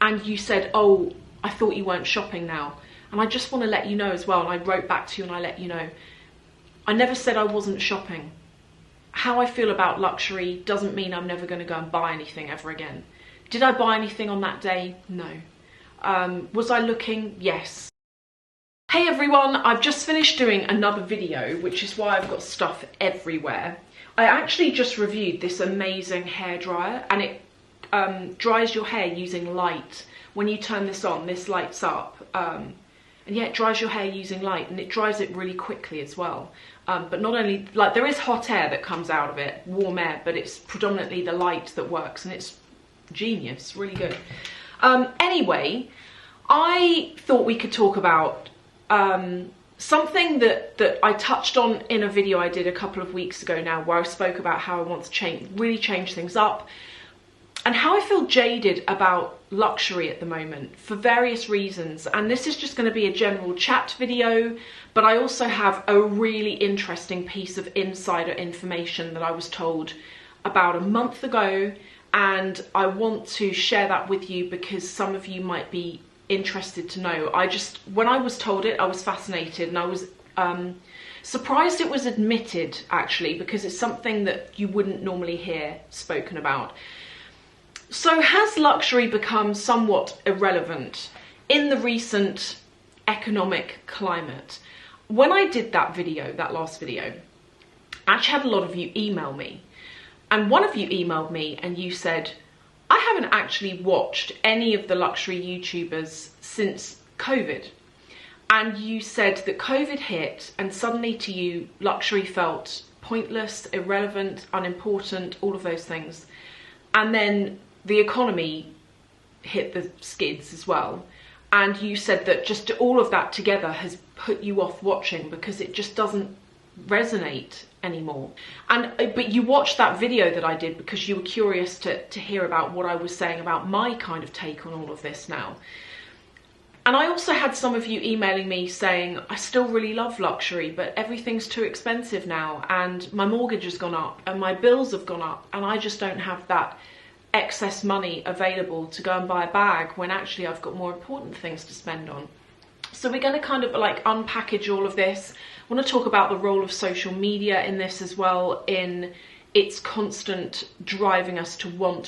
and you said, oh, I thought you weren't shopping now. And I just want to let you know as well, and I wrote back to you and I let you know, I never said I wasn't shopping. How I feel about luxury doesn't mean I'm never going to go and buy anything ever again. Did I buy anything on that day? No. Was I looking? Yes. Hey everyone, I've just finished doing another video, which is why I've got stuff everywhere. I actually just reviewed this amazing hairdryer, and it dries your hair using light. When you turn this on, this lights up. And yeah, it dries your hair using light, and it dries it really quickly as well. But not only, like, there is hot air that comes out of it, warm air, but it's predominantly the light that works, and it's genius, really good. Anyway, I thought we could talk about something that I touched on in a video I did a couple of weeks ago now, where I spoke about how I want to really change things up, and how I feel jaded about luxury at the moment for various reasons. And this is just going to be a general chat video, but I also have a really interesting piece of insider information that I was told about a month ago, and I want to share that with you because some of you might be interested to know. When I was told it, I was fascinated, and I was surprised it was admitted, actually, because it's something that you wouldn't normally hear spoken about. So has luxury become somewhat irrelevant in the recent economic climate? When I did that video, that last video, I actually had a lot of you email me, and one of you emailed me and you said, I haven't actually watched any of the luxury YouTubers since COVID. And you said that COVID hit and suddenly to you, luxury felt pointless, irrelevant, unimportant, all of those things. And then the economy hit the skids as well. And you said that just all of that together has put you off watching because it just doesn't resonate anymore. But you watched that video that I did because you were curious to hear about what I was saying about my kind of take on all of this now. And I also had some of you emailing me saying, I still really love luxury, but everything's too expensive now, and my mortgage has gone up and my bills have gone up, and I just don't have that excess money available to go and buy a bag when actually I've got more important things to spend on. So we're going to kind of like unpackage all of this. I want to talk about the role of social media in this as well, in its constant driving us to want.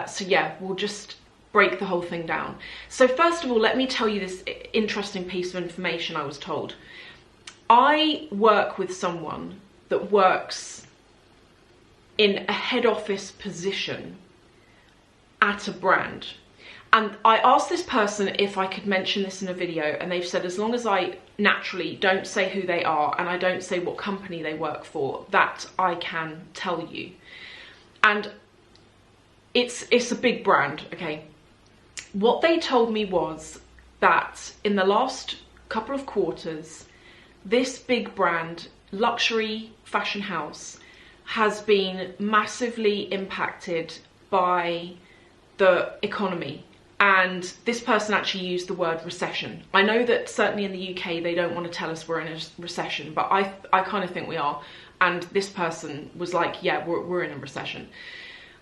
So yeah, we'll just break the whole thing down. So first of all, let me tell you this interesting piece of information I was told. I work with someone that works in a head office position at a brand. And I asked this person if I could mention this in a video, and they've said as long as I naturally don't say who they are and I don't say what company they work for, that I can tell you. And it's a big brand, okay? What they told me was that in the last couple of quarters, this big brand, luxury fashion house, has been massively impacted by the economy. And this person actually used the word recession. I know that certainly in the UK they don't want to tell us we're in a recession, but I kind of think we are. And this person was like, yeah, we're in a recession.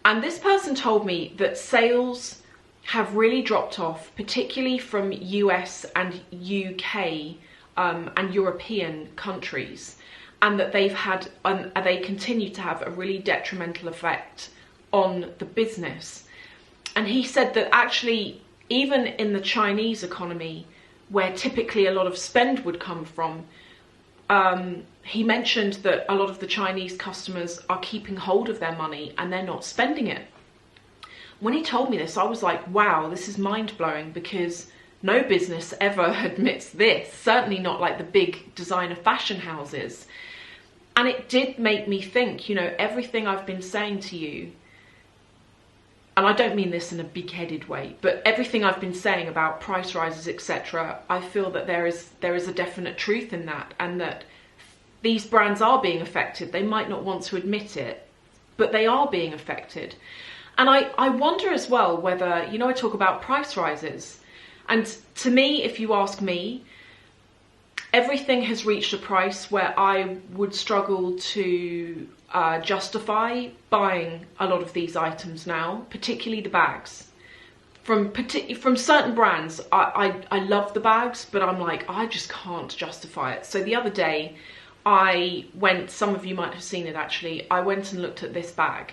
And this person told me that sales have really dropped off, particularly from US and UK and European countries, and that they continue to have a really detrimental effect on the business. And he said that actually, even in the Chinese economy, where typically a lot of spend would come from, he mentioned that a lot of the Chinese customers are keeping hold of their money and they're not spending it. When he told me this, I was like, wow, this is mind-blowing, because no business ever admits this, certainly not like the big designer fashion houses. And it did make me think, you know, everything I've been saying to you, and I don't mean this in a big-headed way, but everything I've been saying about price rises, etc., I feel that there is a definite truth in that, and that these brands are being affected. They might not want to admit it, but they are being affected. And I wonder as well whether, you know, I talk about price rises, and to me, if you ask me, everything has reached a price where I would struggle to justify buying a lot of these items now, particularly the bags. from certain brands, I love the bags, but I'm like, I just can't justify it. So the other day I went, some of you might have seen it actually, I went and looked at this bag.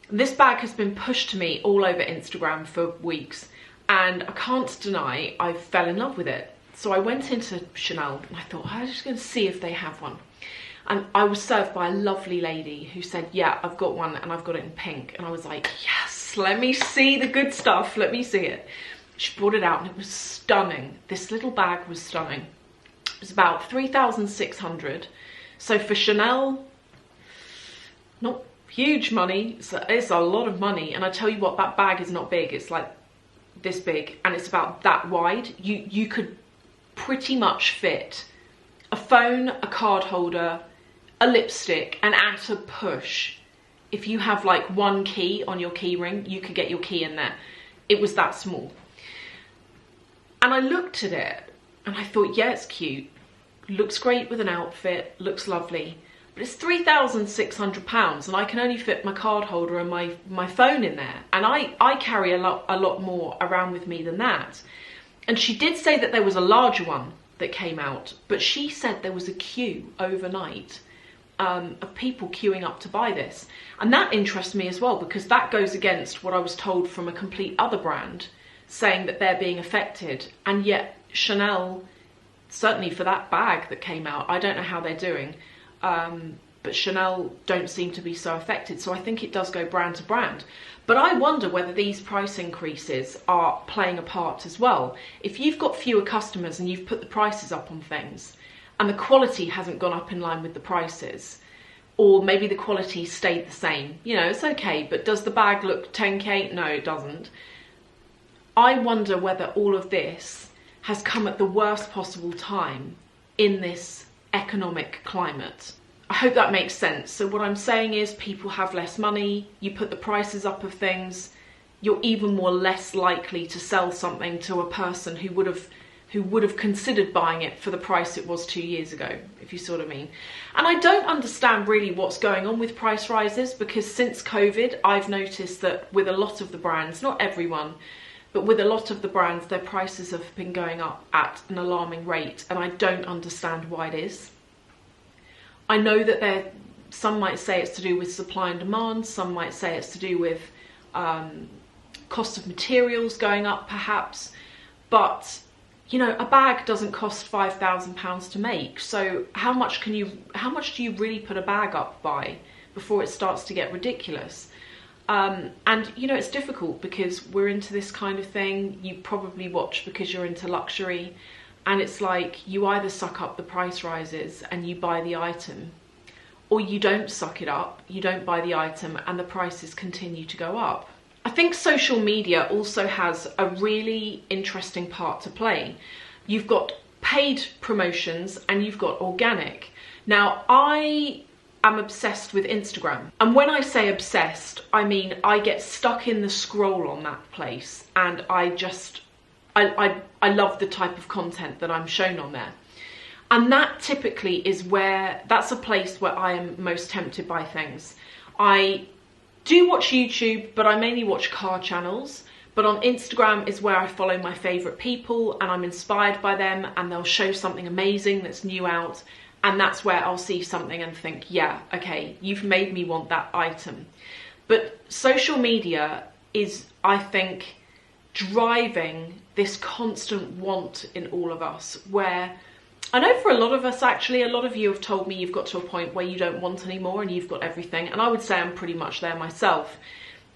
This bag has been pushed to me all over Instagram for weeks, and I can't deny I fell in love with it. So I went into Chanel and I thought, I'm just going to see if they have one. And I was served by a lovely lady who said, yeah, I've got one and I've got it in pink. And I was like, yes, let me see the good stuff. Let me see it. She brought it out and it was stunning. This little bag was stunning. It was about 3,600. So for Chanel, not huge money. It's a lot of money. And I tell you what, that bag is not big. It's like this big and it's about that wide. You could pretty much fit a phone, a card holder, a lipstick, and at a push, if you have like one key on your key ring, you could get your key in there. It was that small. And I looked at it and I thought, yeah, it's cute. Looks great with an outfit, looks lovely. But it's £3,600 and I can only fit my card holder and my phone in there. And I carry a lot more around with me than that. And she did say that there was a larger one that came out, but she said there was a queue overnight of people queuing up to buy this. And that interests me as well, because that goes against what I was told from a complete other brand, saying that they're being affected. And yet Chanel, certainly for that bag that came out, I don't know how they're doing, but Chanel don't seem to be so affected. So I think it does go brand to brand. But I wonder whether these price increases are playing a part as well. If you've got fewer customers and you've put the prices up on things and the quality hasn't gone up in line with the prices, or maybe the quality stayed the same, you know, it's okay, but does the bag look 10k? No, it doesn't. I wonder whether all of this has come at the worst possible time in this economic climate. I hope that makes sense. So what I'm saying is, people have less money, you put the prices up of things, you're even more less likely to sell something to a person who would have considered buying it for the price it was 2 years ago, if you sort of mean. And I don't understand really what's going on with price rises, because since COVID, I've noticed that with a lot of the brands, not everyone, but with a lot of the brands, their prices have been going up at an alarming rate, and I don't understand why it is. I know that some might say it's to do with supply and demand, some might say it's to do with cost of materials going up perhaps, but you know, a bag doesn't cost £5,000 to make, so how much do you really put a bag up by before it starts to get ridiculous? And you know, it's difficult because we're into this kind of thing. You probably watch because you're into luxury. And it's like, you either suck up the price rises and you buy the item, or you don't suck it up, you don't buy the item, and the prices continue to go up. I think social media also has a really interesting part to play. You've got paid promotions and you've got organic. Now, I am obsessed with Instagram. And when I say obsessed, I mean I get stuck in the scroll on that place, and I love the type of content that I'm shown on there. And that typically is that's a place where I am most tempted by things. I do watch YouTube, but I mainly watch car channels. But on Instagram is where I follow my favourite people and I'm inspired by them, and they'll show something amazing that's new out. And that's where I'll see something and think, yeah, okay, you've made me want that item. But social media is, I think, driving this constant want in all of us, where I know for a lot of us, actually, a lot of you have told me you've got to a point where you don't want anymore and you've got everything. And I would say I'm pretty much there myself,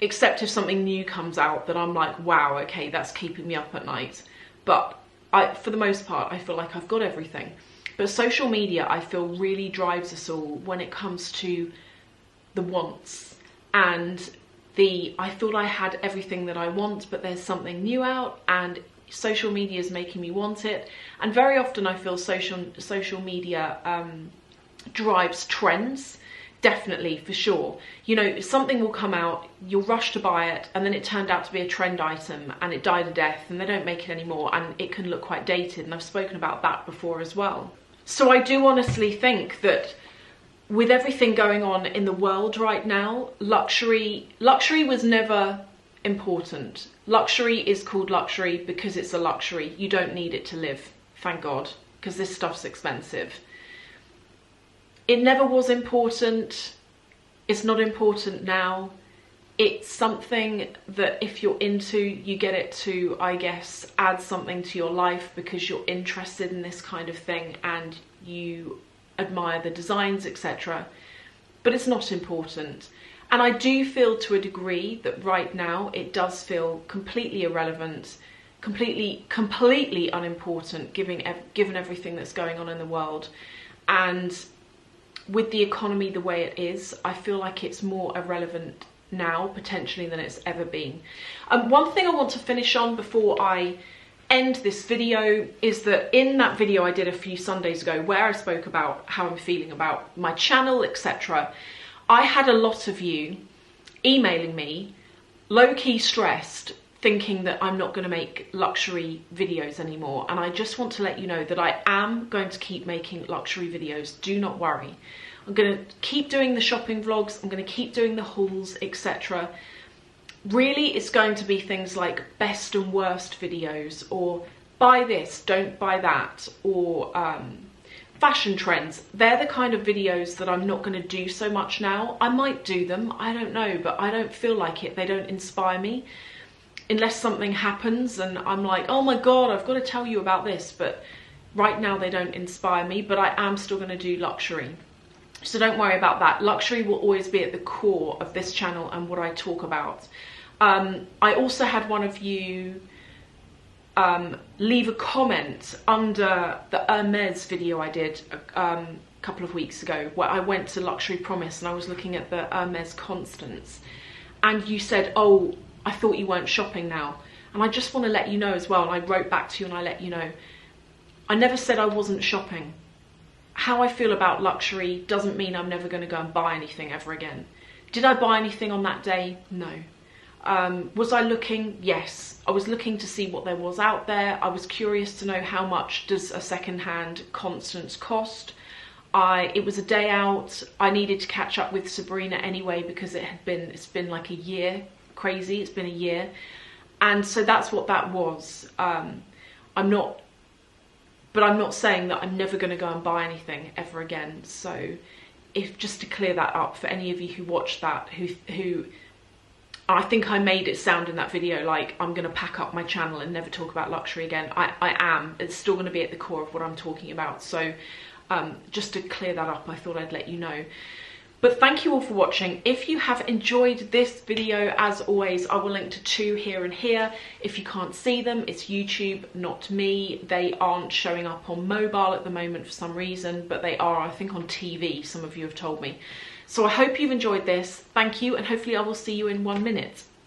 except if something new comes out that I'm like, wow, okay, that's keeping me up at night. But for the most part, I feel like I've got everything. But social media, I feel, really drives us all when it comes to the wants and I thought I had everything that I want, but there's something new out and social media is making me want it. And very often I feel social media drives trends, definitely, for sure. You know, something will come out, you'll rush to buy it, and then it turned out to be a trend item and it died a death and they don't make it anymore, and it can look quite dated, and I've spoken about that before as well. So I do honestly think that with everything going on in the world right now, luxury was never important. Luxury is called luxury because it's a luxury. You don't need it to live, thank God, because this stuff's expensive. It never was important. It's not important now. It's something that if you're into, you get it to, I guess, add something to your life because you're interested in this kind of thing and you admire the designs, etc. But it's not important. And I do feel to a degree that right now it does feel completely irrelevant, completely unimportant, given everything that's going on in the world. And with the economy the way it is, I feel like it's more irrelevant now potentially than it's ever been. One thing I want to finish on before I end this video is that in that video I did a few Sundays ago where I spoke about how I'm feeling about my channel, etc. I had a lot of you emailing me, low-key stressed, thinking that I'm not going to make luxury videos anymore. And I just want to let you know that I am going to keep making luxury videos. Do not worry. I'm going to keep doing the shopping vlogs. I'm going to keep doing the hauls, etc. Really, it's going to be things like best and worst videos, or buy this, don't buy that, or fashion trends. They're the kind of videos that I'm not going to do so much now. I might do them, I don't know, but I don't feel like it. They don't inspire me unless something happens and I'm like, oh my God, I've got to tell you about this. But right now they don't inspire me, but I am still going to do luxury. So don't worry about that. Luxury will always be at the core of this channel and what I talk about. I also had one of you leave a comment under the Hermes video I did a couple of weeks ago, where I went to Luxury Promise and I was looking at the Hermes Constants, and you said, oh, I thought you weren't shopping now. And I just want to let you know as well, and I wrote back to you and I let you know, I never said I wasn't shopping. How I feel about luxury doesn't mean I'm never going to go and buy anything ever again. Did I buy anything on that day? No. Was I looking? Yes. I was looking to see what there was out there. I was curious to know how much does a second-hand Constance cost. It was a day out. I needed to catch up with Sabrina anyway because it's been like a year. Crazy. It's been a year. And so that's what that was. I'm not saying that I'm never going to go and buy anything ever again. So just to clear that up for any of you who watched that, who I think I made it sound in that video like I'm going to pack up my channel and never talk about luxury again. I am. It's still going to be at the core of what I'm talking about. So just to clear that up, I thought I'd let you know. But thank you all for watching. If you have enjoyed this video, as always, I will link to two here and here. If you can't see them, it's YouTube, not me. They aren't showing up on mobile at the moment for some reason, but they are, I think, on TV, some of you have told me. So I hope you've enjoyed this. Thank you, and hopefully I will see you in 1 minute.